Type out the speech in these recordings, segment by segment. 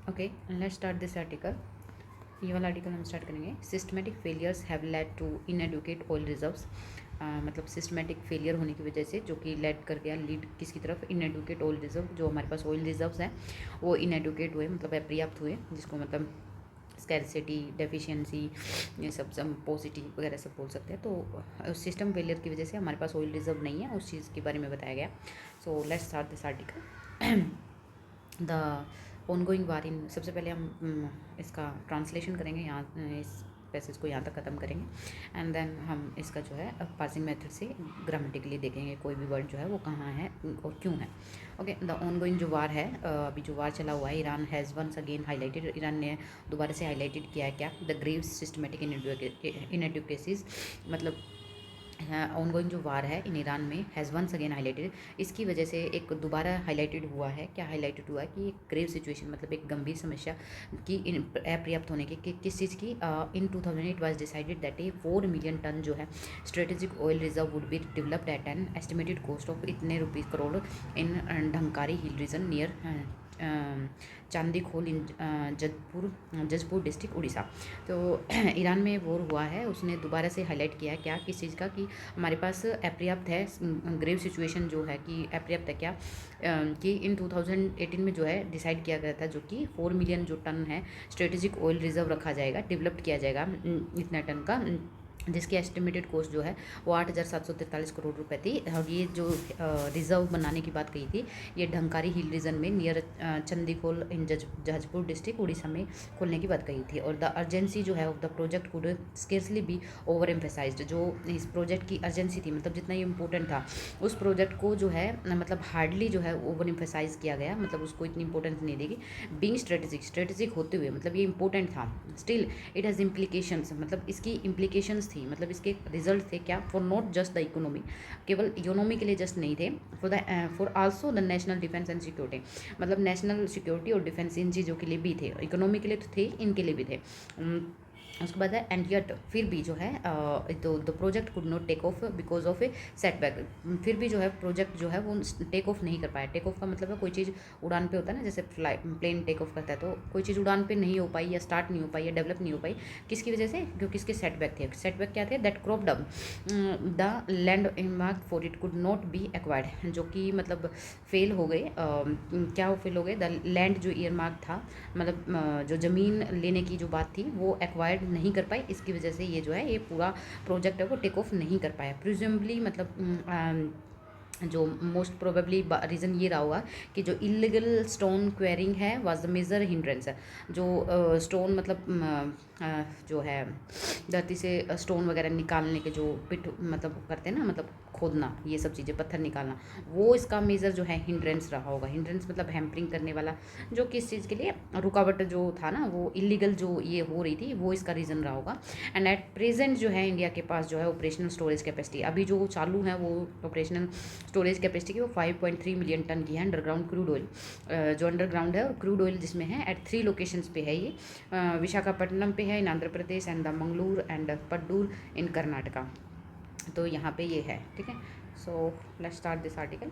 Okay, let's start this article. ये वाला article हम स्टार्ट करेंगे। Systematic failures have led to inadequate oil reserves. मतलब सिस्टमेटिक फेलियर होने की वजह से, जो कि लेड कर गया, लीड किसकी तरफ, इनएडुकेट ऑयल रिजर्व। जो हमारे पास ऑयल रिजर्व्स हैं वो इनएडुकेट हुए, मतलब अपर्याप्त हुए, जिसको मतलब स्कैरसिटी, डेफिशिएंसी, ये सब पॉजिटिव वगैरह सब बोल सकते हैं। तो सिस्टम फेलियर की वजह से हमारे पास ऑयल रिजर्व नहीं है, उस चीज़ के बारे में बताया गया। So let's start this article. The ongoing war in, सबसे पहले हम इसका ट्रांसलेशन करेंगे, यहाँ इस पैसेज को यहाँ तक ख़त्म करेंगे एंड देन हम इसका जो है पार्सिंग मेथड से ग्रामेटिकली देखेंगे कोई भी वर्ड जो है वो कहाँ है और क्यों है। ओके, द ऑनगोइंग जो वार है, अभी जो वार चला हुआ है, Iran has once again highlighted, Iran ने दोबारा से हाईलाइटेड किया है क्या, द ग्रेव सिस्टमेटिक इनएडुकेसीज, मतलब ऑनगोइंग जो वार है इन ईरान में हैज़ वंस अगेन हाईलाइटेड, इसकी वजह से एक दोबारा हाईलाइटेड हुआ है। क्या हाईलाइटेड हुआ है कि एक ग्रेव सिचुएशन, मतलब एक गंभीर समस्या की अपर्याप्त होने की, किस चीज़ की। In 2008 was decided that a 4 million ton जो है strategic oil reserve would be developed at an estimated cost of इतने rupees crore in Dhankari hill region near Chandikhol in Jajpur district Orissa. तो ईरान में वॉर हुआ है, उसने दोबारा से हाईलाइट किया है क्या, किस चीज़ का, कि हमारे पास अपर्याप्त है, ग्रेव सिचुएशन जो है कि अपर्याप्त है क्या, कि इन 2018 में जो है डिसाइड किया गया था, जो कि 4 मिलियन जो टन है स्ट्रेटेजिक ऑयल रिजर्व रखा जाएगा, डेवलप किया जाएगा इतना टन का, जिसकी एस्टिमेटेड कॉस्ट जो है वो 8,743 करोड़ रुपए थी। और ये जो रिजर्व बनाने की बात कही थी, ये ढंकारी हिल रीजन में नियर चंदीखोल इन जजपुर डिस्ट्रिक्ट उड़ीसा में खोलने की बात कही थी। और द अर्जेंसी जो है of the project could scarcely be over emphasised, जो इस प्रोजेक्ट की अर्जेंसी थी, मतलब जितना ये इंपॉर्टेंट था, उस प्रोजेक्ट को जो है मतलब हार्डली जो है ओवर एम्फेसाइज किया गया, मतलब उसको इतनी इंपॉर्टेंस नहीं देगी। बीइंग स्ट्रेटेजिक होते हुए, मतलब ये इंपॉर्टेंट था, स्टिल इट हैज़ इम्प्लीकेशंस, मतलब इसकी इम्प्लीकेशंस थी, मतलब इसके रिजल्ट थे क्या, for not just the economy, केवल इकोनॉमी के लिए जस्ट नहीं थे, for also the national defence and security, मतलब नेशनल सिक्योरिटी और डिफेंस इन चीज़ों के लिए भी थे, इकोनॉमी के लिए तो थे, इनके लिए भी थे। उसके बाद है एंड यट, फिर भी जो है तो the project could not take off because of a setback, फिर भी जो है प्रोजेक्ट जो है वो टेक ऑफ नहीं कर पाया। टेक ऑफ का मतलब है कोई चीज़ उड़ान पे होता है ना, जैसे प्लेन टेक ऑफ करता है, तो कोई चीज़ उड़ान पे नहीं हो पाई या स्टार्ट नहीं हो पाई या डेवलप नहीं हो पाई, किसकी वजह से, क्योंकि इसके सेटबैक थे। सेटबैक क्या थे, that cropped up the land mark for it could not be acquired, जो कि मतलब फेल हो गए, क्या फेल हो गए, द लैंड जो ईयर मार्क था, मतलब जो ज़मीन लेने की जो बात थी वो एक्वायर्ड नहीं कर पाई, इसकी वजह से ये जो है ये पूरा प्रोजेक्ट है वो टेक ऑफ नहीं कर पाया। प्रिज्यूमबली मतलब जो मोस्ट प्रोबेबली रीज़न ये रहा होगा कि जो इलीगल स्टोन क्वेरिंग है वाज द मेजर हिंड्रेंस है, जो स्टोन मतलब जो है धरती से स्टोन वगैरह निकालने के जो पिट मतलब करते हैं ना, मतलब खोदना, ये सब चीज़ें, पत्थर निकालना, वो इसका मेजर जो है हिंड्रेंस रहा होगा। हिंड्रेंस मतलब हैम्परिंग करने वाला, जो किस चीज़ के लिए, रुकावट जो था ना, वो इलीगल जो ये हो रही थी, वो इसका रीज़न रहा होगा। एंड एट प्रेजेंट जो है इंडिया के पास जो है ऑपरेशनल स्टोरेज कैपेसिटी, अभी जो चालू है वो ऑपरेशनल स्टोरेज कैपेसिटी की वो 5.3 मिलियन टन की है अंडरग्राउंड क्रूड ऑयल, जो अंडरग्राउंड है, और क्रूड ऑयल जिसमें है एट 3 लोकेशंस पे है ये, विशाखापट्टनम पे है इन Andhra Pradesh and the Mangalore and पड्डूर इन कर्नाटका। तो यहाँ पे ये है, ठीक है। So let's start this article.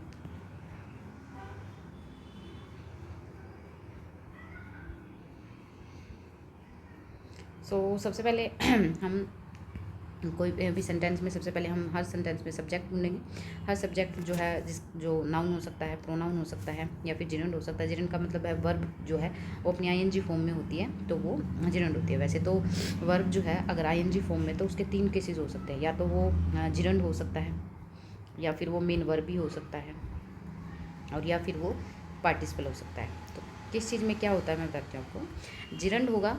सबसे पहले हम कोई भी सेंटेंस में, सबसे पहले हम हर सेंटेंस में सब्जेक्ट ढूंढेंगे। हर सब्जेक्ट जो है जो नाउन हो सकता है, प्रोनाउन हो सकता है, या फिर जिरेंड हो सकता है। जिरेंड का मतलब है वर्ब जो है वो अपनी आईएनजी फॉर्म में होती है, तो वो जिरेंड होती है। वैसे तो वर्ब जो है अगर आईएनजी फॉर्म में, तो उसके 3 केसेस हो सकते हैं, या तो वो जिरेंड हो सकता है, या फिर वो मेन वर्ब भी हो सकता है, और या फिर वो पार्टिसिपल हो सकता है। तो किस चीज़ में क्या होता है मैं बताती हूँ आपको। जिरेंड होगा,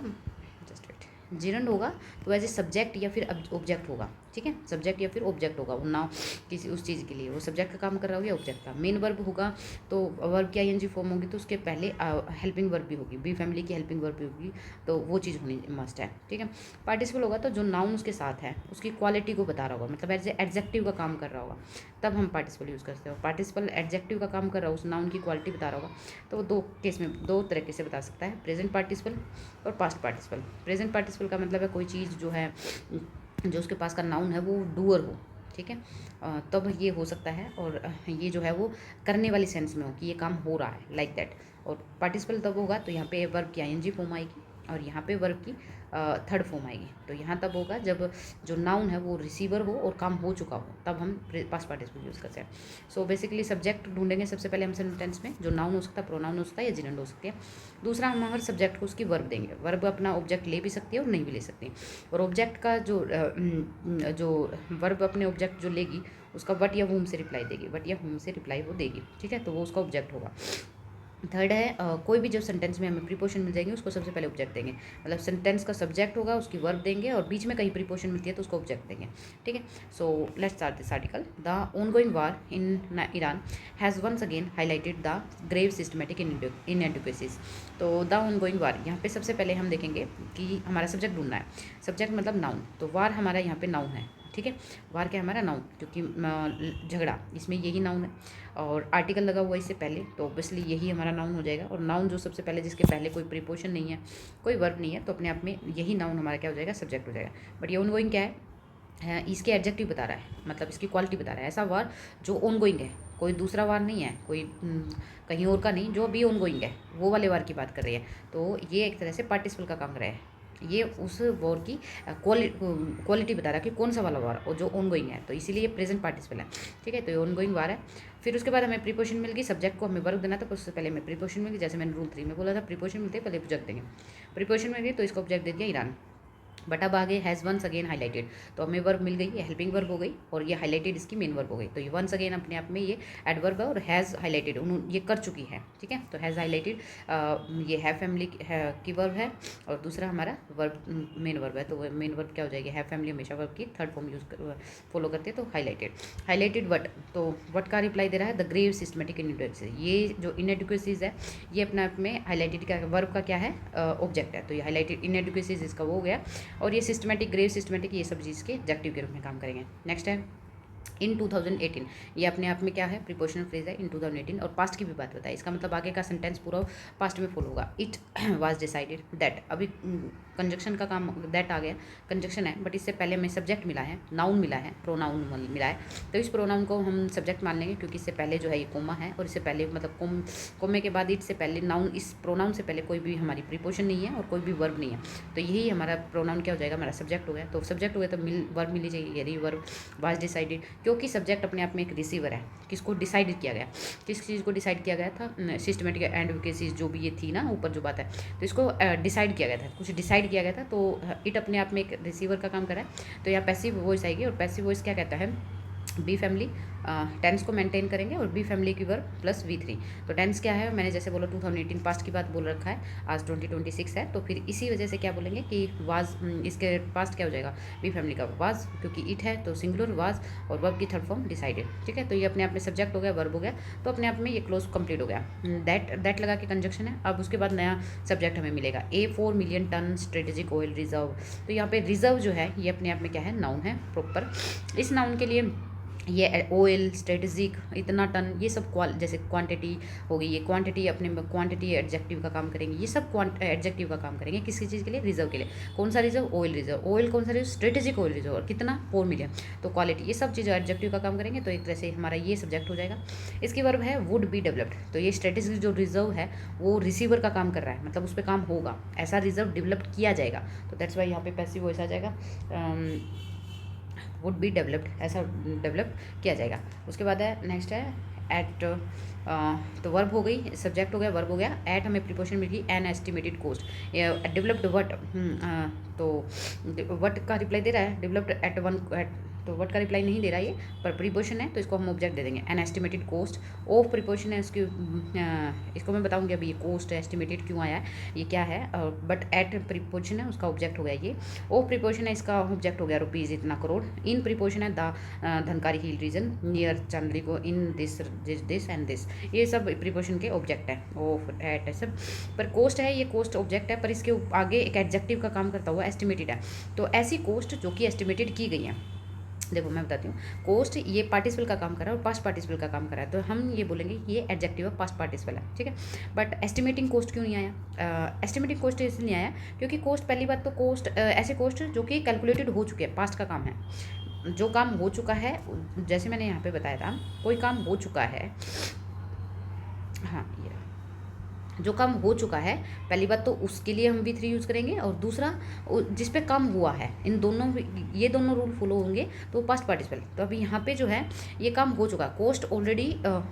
जस्ट वेट, जिरेंड होगा तो एज ए सब्जेक्ट या फिर ऑब्जेक्ट होगा, ठीक है, सब्जेक्ट या फिर ऑब्जेक्ट होगा, वो नाउ किसी उस चीज़ के लिए वो सब्जेक्ट का काम कर रहा होगा या ऑब्जेक्ट का। मेन वर्ब होगा तो वर्ब की आईएनजी फॉर्म होगी, तो उसके पहले हेल्पिंग वर्ब भी होगी, बी फैमिली की हेल्पिंग वर्ब भी होगी, तो वो चीज़ होनी मस्ट है, ठीक है। पार्टिसिपल होगा तो जो नाउन उसके साथ है उसकी क्वालिटी को बता रहा होगा, मतलब एज ए एडजेक्टिव का काम कर रहा होगा, तब हम पार्टिसिपल यूज़ करते हो। पार्टिसिपल एडजेक्टिव का काम कर रहा हो, उस नाउन की क्वालिटी बता रहा होगा, तो वो 2 केस में 2 तरीके से बता सकता है, प्रेजेंट पार्टिसिपल और पास्ट पार्टिसिपल। प्रेजेंट पार्टिसिपल का मतलब है कोई चीज़ जो है, जो उसके पास का नाउन है वो डूअर हो, ठीक है, तब ये हो सकता है, और ये जो है वो करने वाली सेंस में हो कि ये काम हो रहा है, लाइक दैट। और पार्टिसिपल तब होगा तो यहाँ पे वर्ब की आईएनजी फॉर्म आएगी और यहाँ पे वर्ब की थर्ड फॉर्म आएगी। तो यहाँ तब होगा जब जो नाउन है वो रिसीवर हो और काम हो चुका हो, तब हम पास्ट पार्टिसिपल यूज़ करते हैं। सो बेसिकली सब्जेक्ट ढूंढेंगे सबसे पहले हम सेंटेंस में, जो नाउन हो सकता है, प्रोनाउन हो सकता है या जिनेंड हो सकती है। दूसरा हम हर सब्जेक्ट को उसकी वर्ब देंगे। वर्ब अपना ऑब्जेक्ट ले भी सकती है और नहीं भी ले सकती। और ऑब्जेक्ट का जो वर्ब अपने ऑब्जेक्ट जो लेगी उसका वट या वूम से रिप्लाई देगी, वट या वूम से रिप्लाई वो देगी, ठीक है, तो वो उसका ऑब्जेक्ट होगा। थर्ड है कोई भी जो सेंटेंस में हमें प्रीपोजिशन मिल जाएंगे उसको सबसे पहले ऑब्जेक्ट देंगे, मतलब सेंटेंस का सब्जेक्ट होगा उसकी वर्ब देंगे और बीच में कहीं प्रीपोजिशन मिलती है तो उसको ऑब्जेक्ट देंगे, ठीक है। So let's start this article. The ongoing war in Iran has once again highlighted the grave systematic inadequacies. तो द ऑनगोइंग वार, यहाँ पे सबसे पहले हम देखेंगे कि हमारा सब्जेक्ट ढूंढना है। सब्जेक्ट मतलब नाउन, तो वार हमारा यहाँ पे नाउन है, ठीक है। वार क्या हमारा नाउन, क्योंकि झगड़ा इसमें यही नाउन है और आर्टिकल लगा हुआ है इससे पहले, तो ऑब्वियसली यही हमारा नाउन हो जाएगा। और नाउन जो सबसे पहले, जिसके पहले कोई प्रीपोजिशन नहीं है, कोई वर्ब नहीं है, तो अपने आप में यही नाउन हमारा क्या हो जाएगा, सब्जेक्ट हो जाएगा। बट ये ऑनगोइंग क्या है, इसके एडजेक्टिव बता रहा है, मतलब इसकी क्वालिटी बता रहा है। ऐसा वार जो ऑनगोइंग है, कोई दूसरा वार नहीं है, कोई कहीं और का नहीं, जो अभी ऑनगोइंग है वो वाले वार की बात कर रही है। तो ये एक तरह से पार्टिसिपल का काम कर रहा है, ये उस वॉर की क्वालिटी बता रहा है कि कौन सा वाला वार और जो ऑनगोइंग है, तो इसीलिए ये प्रेजेंट पार्टिसिपल है, ठीक है। तो ये ऑनगोइंग वार है। फिर उसके बाद हमें प्रीपोजिशन मिल गई, सब्जेक्ट को हमें वर्ब देना था, तो उससे पहले हमें प्रीपोजिशन मिल गई। जैसे मैंने रूल 3 में बोला था, प्रीपोजिशन मिलते पहले ऑब्जेक्ट देंगे। प्रीपोजिशन मिल गई तो इसको ऑब्जेक्ट दे दिया ईरान। बट अब आगे हैज़ वंस अगेन हाईलाइटेड, तो हमें वर्ब मिल गई, ये हेल्पिंग वर्ब हो गई और ये हाईलाइटेड इसकी मेन वर्ब हो गई। तो ये वंस अगेन अपने आप में ये एडवर्ब है और हैज़ हाईलाइटेड ये कर चुकी है, ठीक है। तो हैज़ हाईलाइटेड ये हैव फैमिली की वर्ब है और दूसरा हमारा वर्ब मेन वर्ब है। तो मेन वर्ब क्या हो जाएगी, हैव फैमिली हमेशा वर्ब की थर्ड फॉर्म फॉलो करते हैं, तो हाईलाइटेड वट, तो वट का रिप्लाई दे रहा है द ग्रेव सिस्टमेटिक इनएडिक्वेसी। ये जो इनएडिक्वेसीज है ये अपने आप में हाईलाइटेड का वर्ब का क्या है, ऑब्जेक्ट है। तो ये हाईलाइटेड इनएडिक्वेसीज इसका वो हो गया और ये सिस्टमेटिक, ग्रेव सिस्टमेटिक, ये सब चीज़ के एडजेक्टिव के रूप में काम करेंगे। नेक्स्ट है इन 2018, ये अपने आप में क्या है, प्रीपोजिशनल फ्रेज है इन 2018 और पास्ट की भी बात होता है। इसका मतलब आगे का सेंटेंस पूरा पास्ट में फॉलो होगा। इट वाज डिसाइडेड दैट, अभी कंजक्शन का काम दैट आ गया, कंजक्शन है, बट इससे पहले हमें सब्जेक्ट मिला है, नाउन मिला है, प्रोनाउन मिला है। तो इस प्रोनाउन को हम सब्जेक्ट मान लेंगे क्योंकि इससे पहले जो है ये कोमा है और इससे पहले मतलब कोमे के बाद इट से पहले नाउन, इस प्रोनाउन से पहले कोई भी हमारी प्रीपोजिशन नहीं है और कोई भी वर्ब नहीं है, तो यही हमारा प्रोनाउन क्या हो जाएगा, हमारा सब्जेक्ट हो गया। तो सब्जेक्ट हो गया तो वर्ब मिली जाएगी, यदि वर्ब वाज डिसाइडेड, क्योंकि सब्जेक्ट अपने आप में एक रिसीवर है। किसको डिसाइड किया गया, किस चीज़ को डिसाइड किया गया था, सिस्टमेटिक एडवोकेसी जो भी ये थी ना ऊपर जो बात है, तो इसको डिसाइड किया गया था, कुछ डिसाइड किया गया था, तो इट अपने आप में एक रिसीवर का काम कर रहा है। तो यहाँ पैसिव वॉइस आएगी और पैसिव वॉइस क्या कहता है, बी फैमिली टेंस को मेंटेन करेंगे और बी फैमिली की वर्ब प्लस V3। तो टेंस क्या है, मैंने जैसे बोला 2018 पास्ट की बात बोल रखा है, आज 2026 है, तो फिर इसी वजह से क्या बोलेंगे कि वाज, इसके पास्ट क्या हो जाएगा, बी फैमिली का वाज, क्योंकि इट है तो सिंगुलर वाज और वर्ब की थर्ड फॉर्म डिसाइडेड, ठीक है। तो ये अपने आप में सब्जेक्ट हो गया, वर्ब हो गया, तो अपने आप में ये क्लोज कंप्लीट हो गया। दैट लगा के कंजक्शन है। अब उसके बाद नया सब्जेक्ट हमें मिलेगा, A4 million ton strategic oil reserve. तो यहाँ पे रिजर्व जो है ये अपने आप में क्या है, नाउन है प्रॉपर। इस नाउन के लिए ये ऑयल, स्ट्रेटेजिक, इतना टन, ये सब जैसे क्वांटिटी होगी, ये क्वांटिटी अपने में क्वांटिटी एडजेक्टिव का काम करेंगे, ये सब एडजेक्टिव का काम करेंगे किसी चीज़ के लिए, रिजर्व के लिए। कौन सा रिजर्व, ऑयल रिजर्व, ऑयल कौन सा रिजर्व, स्ट्रेटेजिक ऑयल रिजर्व, और कितना 4 मिलियन, तो क्वालिटी, ये सब चीज़ें एडजेक्टिव का काम करेंगे। तो एक तरह से हमारा ये सब्जेक्ट हो जाएगा। इसकी वर्ब है वुड बी डेवलप्ड, तो ये स्ट्रेटेजिक जो रिजर्व है वो रिसीवर का काम कर रहा है, मतलब उस पर काम होगा, ऐसा रिजर्व डेवलप किया जाएगा, तो दैट्स वाई यहाँ पे पैसिव वॉइस आ जाएगा, वुड बी डेवलप्ड, ऐसा डेवलप किया जाएगा। उसके बाद है नेक्स्ट है एट, तो वर्ब हो गई, सब्जेक्ट हो गया, वर्ब हो गया। एट हमें प्रीपोजिशन मिल गई, N estimated cost, developed what, तो वट का रिप्लाई दे रहा है, डेवलप्ड एट वन, तो वट का रिप्लाई नहीं दे रहा है ये, पर प्रीपोजिशन है तो इसको हम ऑब्जेक्ट दे देंगे। N estimated cost of preposition है इसकी, इसको मैं बताऊंगी अभी ये कॉस्ट एस्टिमेटेड क्यों आया है, ये क्या है, बट एट प्रीपोजिशन है उसका ऑब्जेक्ट हो गया ये। ऑफ प्रीपोजिशन है इसका ऑब्जेक्ट हो गया रुपीज़ इतना करोड़। इन प्रीपोजिशन है द धनकारी हिल रीजन नियर चांदली को, इन दिस एंड दिस, ये सब प्रीपोजिशन के ऑब्जेक्ट है। ऑफ एट सब, पर कॉस्ट है, ये कॉस्ट ऑब्जेक्ट है, पर इसके आगे एक एडजेक्टिव का काम करता हुआ एस्टिमेटेड है। तो ऐसी कॉस्ट जो कि एस्टिमेटेड की गई है, देखो मैं बताती हूँ, कोस्ट ये पार्टिसिपल का काम कर रहा है और पास्ट पार्टिसिपल का काम कर रहा है, तो हम ये बोलेंगे ये एडजेक्टिव है, पास्ट पार्टिसिपल है, ठीक है। बट एस्टिमेटिंग कोस्ट क्यों नहीं आया, एस्टिमेटिंग कोस्ट इसलिए नहीं आया क्योंकि कोस्ट, पहली बात तो कोस्ट ऐसे कोस्ट जो कि कैलकुलेटेड हो चुके हैं, पास्ट का काम है, जो काम हो चुका है, जैसे मैंने यहाँ पे बताया था, कोई काम हो चुका है, हाँ ये जो काम हो चुका है, पहली बात तो उसके लिए हम V3 यूज़ करेंगे, और दूसरा जिस पे काम हुआ है, इन दोनों, ये दोनों रूल फॉलो होंगे तो पास्ट पार्टिसिपल। तो अभी यहाँ पे जो है ये काम हो चुका है, कॉस्ट ऑलरेडी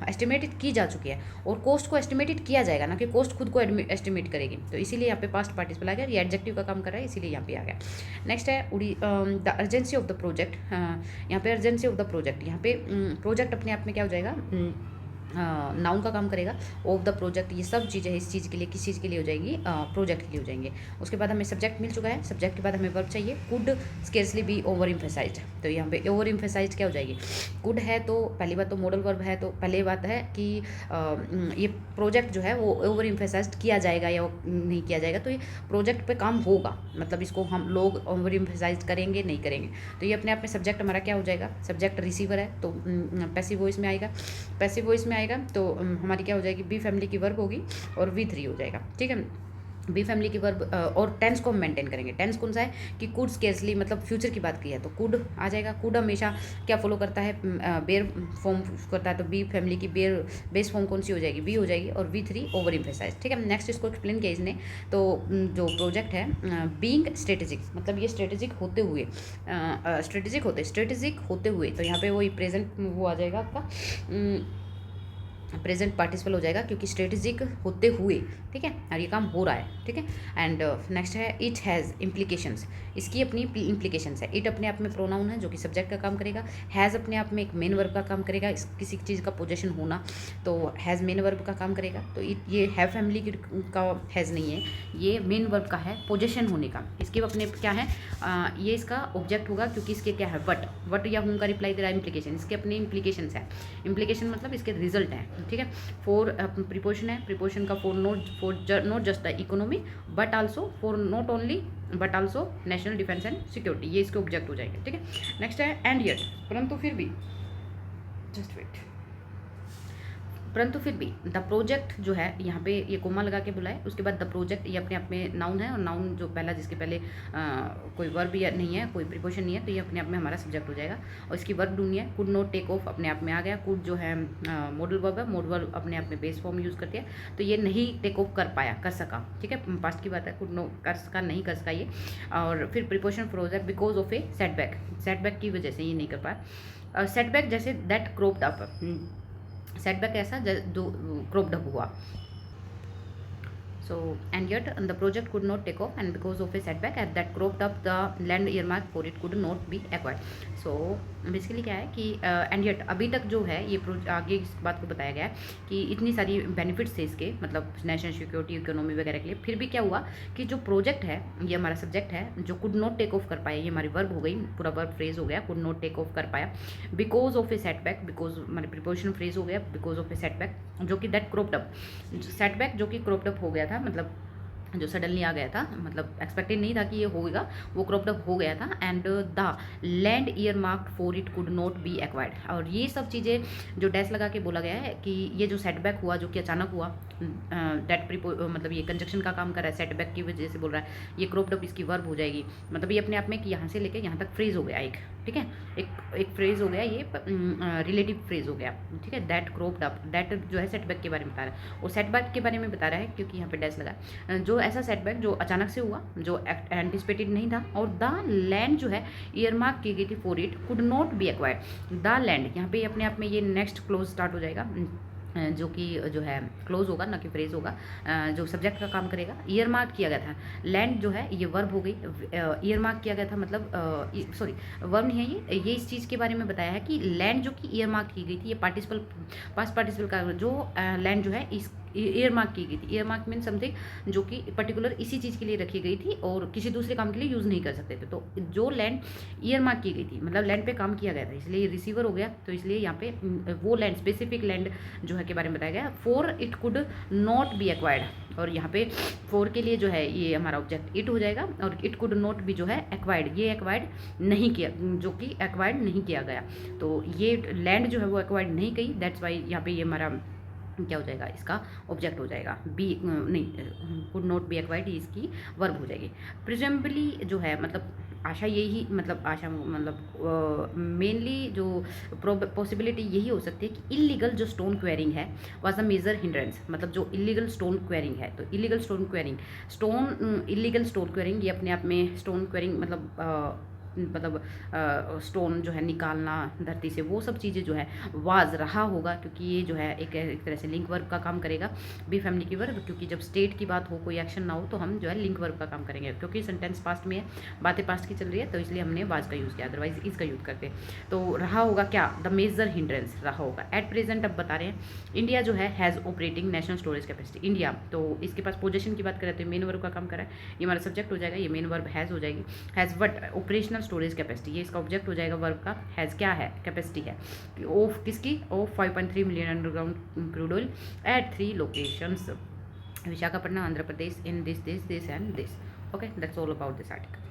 एस्टिमेटेड की जा चुकी है, और कॉस्ट को एस्टिमेटेड किया जाएगा ना कि कॉस्ट खुद को एस्टिमेट करेगी, तो इसीलिए यहाँ पे पास्ट पार्टिसिपल आ गया। ये एडजेक्टिव का काम कर रहा है, इसीलिए यहाँ पे आ गया। नेक्स्ट है the urgency of the project. यहाँ पे अर्जेंसी ऑफ द प्रोजेक्ट, यहाँ पे प्रोजेक्ट अपने आप में क्या हो जाएगा, नाउन का काम करेगा। ऑफ द प्रोजेक्ट, ये सब चीज़ें इस चीज़ के लिए, किस चीज़ के लिए हो जाएगी, प्रोजेक्ट के लिए हो जाएंगे। उसके बाद हमें सब्जेक्ट मिल चुका है, सब्जेक्ट के बाद हमें वर्ब चाहिए। कुड स्केर्सली बी ओवर इम्फेसाइज्ड, तो यहाँ पे ओवर इम्फेसाइज्ड क्या हो जाएगी, कुड है तो पहली बात तो मॉडल वर्ब है, तो पहली बात है कि ये प्रोजेक्ट जो है वो ओवर इम्फेसाइज्ड किया जाएगा या नहीं किया जाएगा, तो ये प्रोजेक्ट पे काम होगा, मतलब इसको हम लोग ओवर इम्फेसाइज्ड करेंगे नहीं करेंगे। तो ये अपने आप में सब्जेक्ट हमारा क्या हो जाएगा, सब्जेक्ट रिसीवर है, तो पैसिव वॉइस में आएगा, पैसिव वॉइस में आएगा तो हमारी क्या हो जाएगी, बी फैमिली की वर्ब होगी और V3 हो जाएगा। ठीक है, बी फैमिली की वर्ब, और टेंस को हम मेंटेन करेंगे। टेंस कौन सा है कि कुड स्केर्सली, मतलब फ्यूचर की बात की है तो कुड आ जाएगा। कुड हमेशा क्या फॉलो करता है, बेयर फॉर्म करता है, तो बी फैमिली की बेस फॉर्म कौन सी हो जाएगी, बी हो जाएगी, और V3 ओवर इम्फेसाइज। ठीक है, नेक्स्ट इसको एक्सप्लेन किया इसने, तो जो प्रोजेक्ट है बीइंग स्ट्रेटेजिक, मतलब ये स्ट्रेटेजिक होते हुए, स्ट्रेटेजिक होते हुए, तो यहाँ पे वही प्रेजेंट वो आ जाएगा आपका, प्रेजेंट पार्टिसिपल हो जाएगा, क्योंकि स्ट्रेटेजिक होते हुए, ठीक है, और ये काम हो रहा है। ठीक है, एंड नेक्स्ट है इट हैज़ इम्प्लीकेशंस, इसकी अपनी इम्प्लीकेशंस है। इट अपने आप में प्रोनाउन है जो कि सब्जेक्ट का काम करेगा। हैज़ अपने आप में एक मेन वर्ब का काम करेगा, किसी चीज़ का पोजेशन होना, तो हैज़ मेन वर्ब का काम करेगा। तो ये हैव फैमिली का हैज़ नहीं है, ये मेन वर्ब का है, पोजेशन होने का। इसके अपने क्या है, ये इसका ऑब्जेक्ट होगा, क्योंकि इसके क्या है, वट या हूम का रिप्लाई दे रहा है, इम्प्लीकेशन, इसके अपने इम्प्लीकेशंस है। इम्प्लीकेशन मतलब इसके रिजल्ट हैं। ठीक है, फॉर प्रीपोजिशन है, प्रीपोजिशन का for not just the economy but also, for not only but also national defence and security, ये इसके ऑब्जेक्ट हो जाएंगे। ठीक है, नेक्स्ट है एंड येट, परंतु फिर भी, जस्ट वेट, परंतु फिर भी द प्रोजेक्ट जो है, यहाँ पे ये कोमा लगा के बुलाए, उसके बाद द प्रोजेक्ट, ये अपने आप में नाउन है, और नाउन जो पहला, जिसके पहले कोई वर्ब या नहीं है, कोई प्रीपोजिशन नहीं है, तो ये अपने आप में हमारा सब्जेक्ट हो जाएगा। और इसकी वर्ब ढूंढनी है, कुड नॉट टेक ऑफ अपने आप में आ गया। कुड जो है मॉडल वर्ब है, मॉडल वर्ब अपने आप में बेस फॉर्म यूज़ करती है, तो ये नहीं टेक ऑफ कर पाया, कर सका। ठीक है, पास्ट की बात है, कुड नॉट कर सका, नहीं कर सका ये। और फिर प्रीपोजिशन फ्रोज है, because of a setback, setback की वजह से ये नहीं कर पाया। सेटबैक जैसे दैट क्रोप्ड अप, सेटबैक ऐसा जो क्रॉप्ड अप हुआ। So and yet the project could not take off, and because of a setback at that cropped up, the land earmark for it could not be acquired. So basically क्या है कि and yet, अभी तक जो है ये आगे इस बात को बताया गया है कि इतनी सारी बेनिफिट्स थे इसके, मतलब नेशनल सिक्योरिटी, इकोनॉमी वगैरह के लिए, फिर भी क्या हुआ कि जो प्रोजेक्ट है, ये हमारा सब्जेक्ट है, जो कुड नॉट टेक ऑफ कर पाया, ये हमारी वर्ब हो गई, पूरा वर्ब फ्रेज हो गया, कुड नॉट टेक ऑफ कर पाया, because of a setback, because हमारे प्रीपोजिशन फ्रेज हो गया, बिकॉज ऑफ ए सेटबैक, जो कि दैट क्रॉप्ड अप, सेटबैक जो कि क्रॉप्ड अप हो गया था, मतलब जो सडनली आ गया था, मतलब एक्सपेक्टेड नहीं था कि ये होगा, वो क्रॉप्ड अप हो गया था। And the land year marked for it could not be acquired, और ये सब चीज़ें जो डैश लगा के बोला गया है कि ये जो सेटबैक हुआ, जो कि अचानक हुआ, दैट मतलब ये कंजक्शन का काम कर रहा है, सेटबैक की वजह से बोल रहा है, ये क्रॉप्ड अप इसकी वर्ब हो जाएगी, मतलब ये अपने आप में कि यहाँ से लेके यहाँ तक फ्रेज हो गया एक। ठीक है, एक फ्रेज हो गया, ये रिलेटिव फ्रेज हो गया। ठीक है, दैट क्रॉप्ड अप, दैट जो है सेटबैक के बारे में बता रहा है, और सेटबैक के बारे में बता रहा है क्योंकि यहाँ पे डैश लगा, जो ऐसा सेटबैक जो अचानक से हुआ, जो एंटिसिपेटेड नहीं था, और द लैंड जो है ईयरमार्क की गई थी for it could not be acquired. The land, यहाँ पे अपने आप में ये नेक्स्ट क्लोज स्टार्ट हो जाएगा, जो कि जो है क्लोज होगा, ना कि फ्रेज होगा, जो सब्जेक्ट का काम करेगा। ईयर मार्क किया गया था, लैंड जो है ये वर्ब हो गई, ईयर मार्क किया गया था, मतलब सॉरी वर्ब नहीं है ये इस चीज़ के बारे में बताया है कि लैंड जो कि ईयर मार्क की गई थी, ये पार्टिसिपल, पास्ट पार्टिसिपल का जो लैंड जो है इस ईयर मार्क की गई थी। ईयर मार्क मीन समथिंग जो कि पर्टिकुलर इसी चीज़ के लिए रखी गई थी और किसी दूसरे काम के लिए यूज़ नहीं कर सकते थे। तो जो लैंड ईयर मार्क की गई थी, मतलब लैंड पे काम किया गया था, इसलिए ये रिसीवर हो गया। तो इसलिए यहाँ पे वो लैंड, स्पेसिफिक लैंड जो है के बारे में बताया गया, for it could not be acquired. और यहाँ पे फॉर के लिए जो है ये हमारा ऑब्जेक्ट इट हो जाएगा, और इट कुड नॉट भी जो है एक्वायर्ड, ये एक्वायर्ड नहीं किया, जो कि एक्वायर्ड नहीं किया गया। तो ये लैंड जो है वो एक्वायर्ड नहीं की, दैट्स वाई यहाँ पे ये हमारा क्या हो जाएगा, इसका ऑब्जेक्ट हो जाएगा। बी नहीं, कुड नॉट बी एक्वायर्ड इसकी वर्ब हो जाएगी। प्रिजम्बली जो है मतलब आशा, यही मतलब आशा मतलब मेनली जो पॉसिबिलिटी यही हो सकती है कि इलीगल जो स्टोन क्वेरिंग है वाज अ मेजर हिंड्रेंस, मतलब जो इलीगल स्टोन क्वेरिंग है, तो illegal stone quarrying illegal stone quarrying ये अपने आप में स्टोन क्वेरिंग मतलब स्टोन जो है निकालना धरती से, वो सब चीज़ें जो है वाज रहा होगा, क्योंकि ये जो है एक तरह से लिंक वर्ब का काम करेगा, बी फैमिली की वर्ब, क्योंकि जब स्टेट की बात हो, कोई एक्शन ना हो, तो हम जो है लिंक वर्ब का काम करेंगे, क्योंकि सेंटेंस पास्ट में है, बातें पास्ट की चल रही है, तो इसलिए हमने वाज का यूज़ किया, अदरवाइज इसका यूज़ करते। तो रहा होगा क्या, द मेजर हिंड्रेंस रहा होगा। एट प्रेजेंट अब बता रहे हैं इंडिया जो है has operating national storage capacity, India, तो इसके पास पोजीशन की बात करें तो मेन वर्ब का काम करा है, ये हमारा सब्जेक्ट हो जाएगा, ये मेन वर्ब हैज़ हो जाएगी। Has what operational storage capacity, ये इसका ऑब्जेक्ट हो जाएगा वर्ब का। हैज़ क्या है, कैपेसिटी है ऑफ किसकी, of 5.3 million underground crude oil eight 3 locations, Visakhapatnam, Andhra Pradesh, in this and this. Okay, that's all about this article.